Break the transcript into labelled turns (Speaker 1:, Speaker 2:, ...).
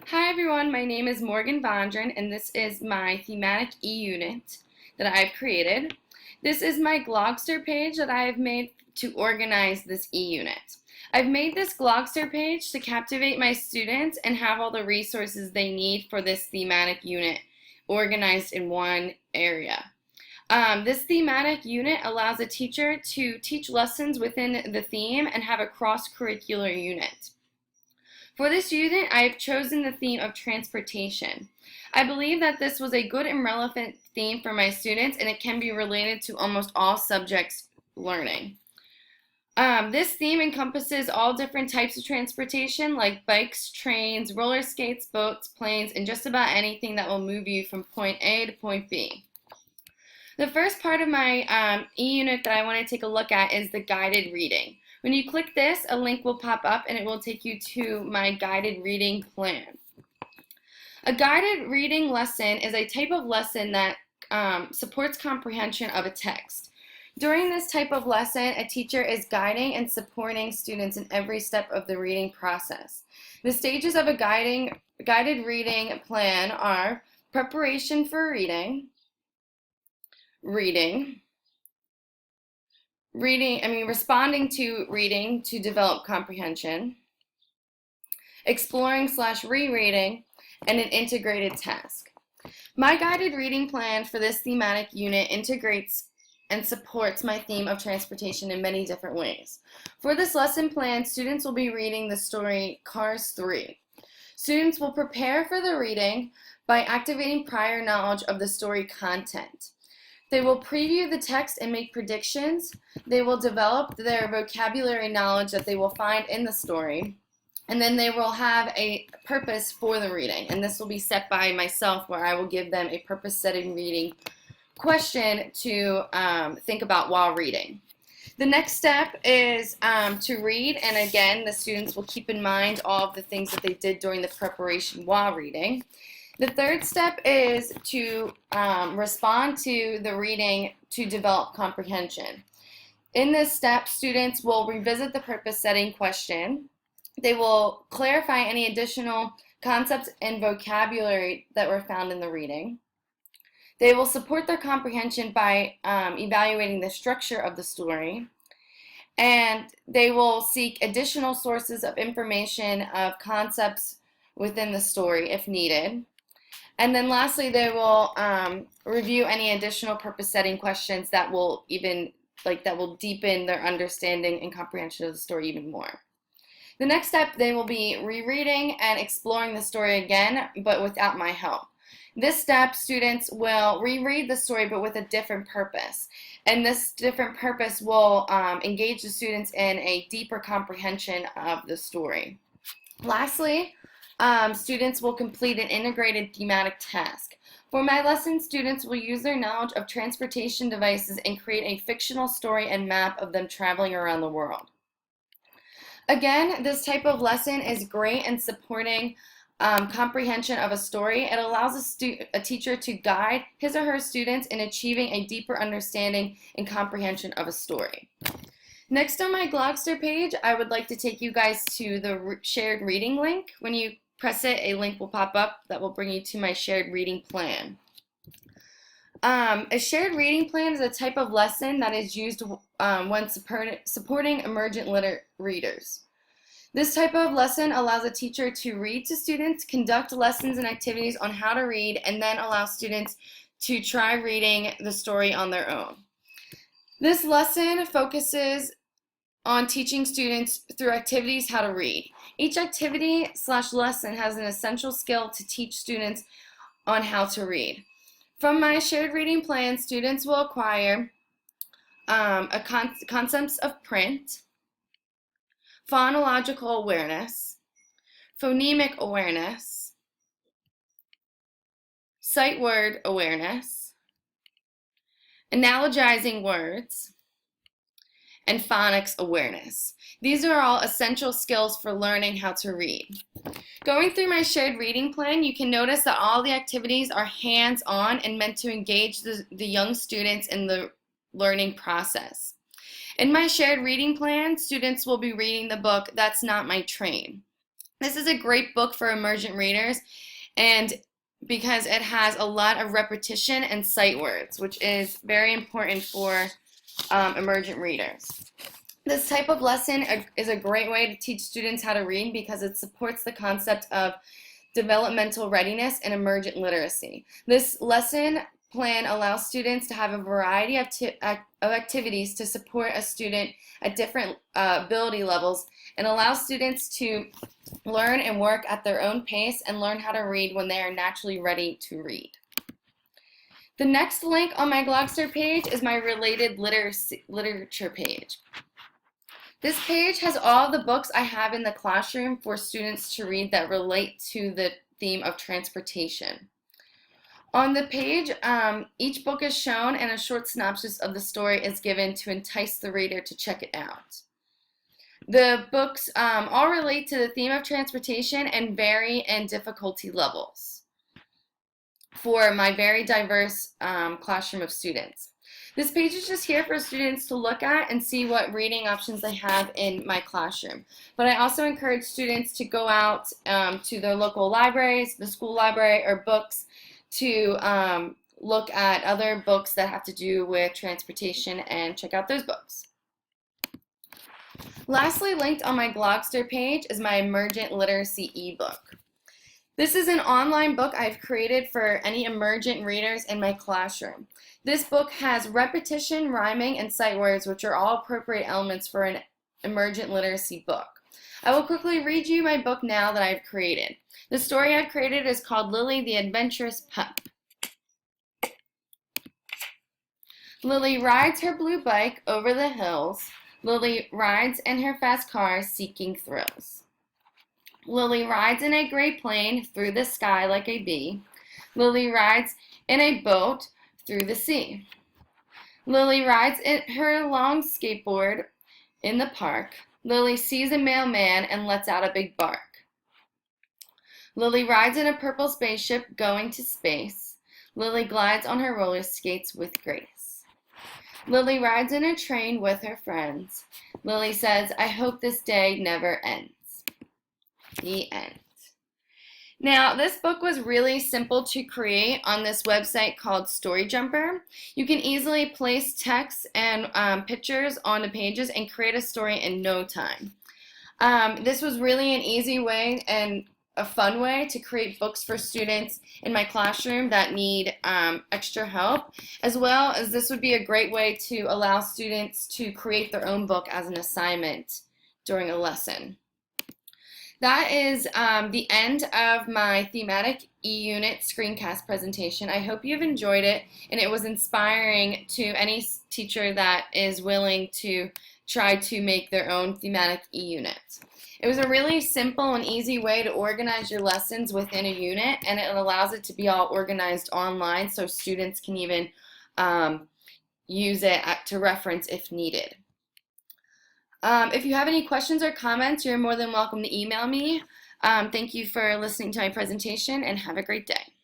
Speaker 1: Hi everyone, my name is Morgan Vondran and this is my thematic e-unit that I've created. This is my Glogster page that I have made to organize this e-unit. I've made this Glogster page to captivate my students and have all the resources they need for this thematic unit organized in one area. This thematic unit allows a teacher to teach lessons within the theme and have a cross-curricular unit. For this unit, I have chosen the theme of transportation. I believe that this was a good and relevant theme for my students, and it can be related to almost all subjects learning. This theme encompasses all different types of transportation, like bikes, trains, roller skates, boats, planes, and just about anything that will move you from point A to point B. The first part of my e-unit that I want to take a look at is the guided reading. When you click this, a link will pop up and it will take you to my guided reading plan. A guided reading lesson is a type of lesson that supports comprehension of a text. During this type of lesson, a teacher is guiding and supporting students in every step of the reading process. The stages of a guided reading plan are preparation for reading, responding to reading to develop comprehension, exploring/rereading, and an integrated task. My guided reading plan for this thematic unit integrates and supports my theme of transportation in many different ways. For this lesson plan, students will be reading the story Cars 3. Students will prepare for the reading by activating prior knowledge of the story content. They will preview the text and make predictions. They will develop their vocabulary knowledge that they will find in the story. And then they will have a purpose for the reading. And this will be set by myself, where I will give them a purpose-setting reading question to think about while reading. The next step is to read. And again, the students will keep in mind all of the things that they did during the preparation while reading. The third step is to respond to the reading to develop comprehension. In this step, students will revisit the purpose-setting question. They will clarify any additional concepts and vocabulary that were found in the reading. They will support their comprehension by evaluating the structure of the story. And they will seek additional sources of information of concepts within the story if needed. And then lastly, they will review any additional purpose-setting questions that will deepen their understanding and comprehension of the story even more. The next step, they will be rereading and exploring the story again, but without my help. This step, students will reread the story, but with a different purpose. And this different purpose will engage the students in a deeper comprehension of the story. Lastly, students will complete an integrated thematic task. For my lesson, students will use their knowledge of transportation devices and create a fictional story and map of them traveling around the world. Again, this type of lesson is great in supporting comprehension of a story. It allows a teacher to guide his or her students in achieving a deeper understanding and comprehension of a story. Next on my Glogster page, I would like to take you guys to the shared reading link. When you press it, a link will pop up that will bring you to my shared reading plan. A shared reading plan is a type of lesson that is used when supporting emergent readers. This type of lesson allows a teacher to read to students, conduct lessons and activities on how to read, and then allow students to try reading the story on their own. This lesson focuses on teaching students through activities how to read. Each activity/lesson has an essential skill to teach students on how to read. From my shared reading plan, students will acquire concepts of print, phonological awareness, phonemic awareness, sight word awareness, analogizing words, and phonics awareness. These are all essential skills for learning how to read. Going through my shared reading plan, you can notice that all the activities are hands-on and meant to engage the young students in the learning process. In my shared reading plan, students will be reading the book That's Not My Train. This is a great book for emergent readers, and because it has a lot of repetition and sight words, which is very important for emergent readers. This type of lesson is a great way to teach students how to read because it supports the concept of developmental readiness and emergent literacy. This lesson plan allows students to have a variety of activities to support a student at different ability levels, and allows students to learn and work at their own pace and learn how to read when they are naturally ready to read. The next link on my Glogster page is my related literature page. This page has all the books I have in the classroom for students to read that relate to the theme of transportation. On the page, each book is shown and a short synopsis of the story is given to entice the reader to check it out. The books all relate to the theme of transportation and vary in difficulty levels for my very diverse classroom of students. This page is just here for students to look at and see what reading options they have in my classroom. But I also encourage students to go out to their local libraries, the school library, or books to look at other books that have to do with transportation and check out those books. Lastly, linked on my Glogster page is my Emergent Literacy ebook. This is an online book I've created for any emergent readers in my classroom. This book has repetition, rhyming, and sight words, which are all appropriate elements for an emergent literacy book. I will quickly read you my book now that I've created. The story I've created is called Lily the Adventurous Pup. Lily rides her blue bike over the hills. Lily rides in her fast car seeking thrills. Lily rides in a gray plane through the sky like a bee. Lily rides in a boat through the sea. Lily rides in her long skateboard in the park. Lily sees a mailman and lets out a big bark. Lily rides in a purple spaceship going to space. Lily glides on her roller skates with grace. Lily rides in a train with her friends. Lily says, "I hope this day never ends." The end. Now, this book was really simple to create on this website called Story Jumper. You can easily place text and pictures on the pages and create a story in no time. This was really an easy way and a fun way to create books for students in my classroom that need extra help, as well as this would be a great way to allow students to create their own book as an assignment during a lesson. That is the end of my thematic E-Unit screencast presentation. I hope you've enjoyed it and it was inspiring to any teacher that is willing to try to make their own thematic E-Unit. It was a really simple and easy way to organize your lessons within a unit, and it allows it to be all organized online so students can even use it to reference if needed. If you have any questions or comments, you're more than welcome to email me. Thank you for listening to my presentation and have a great day.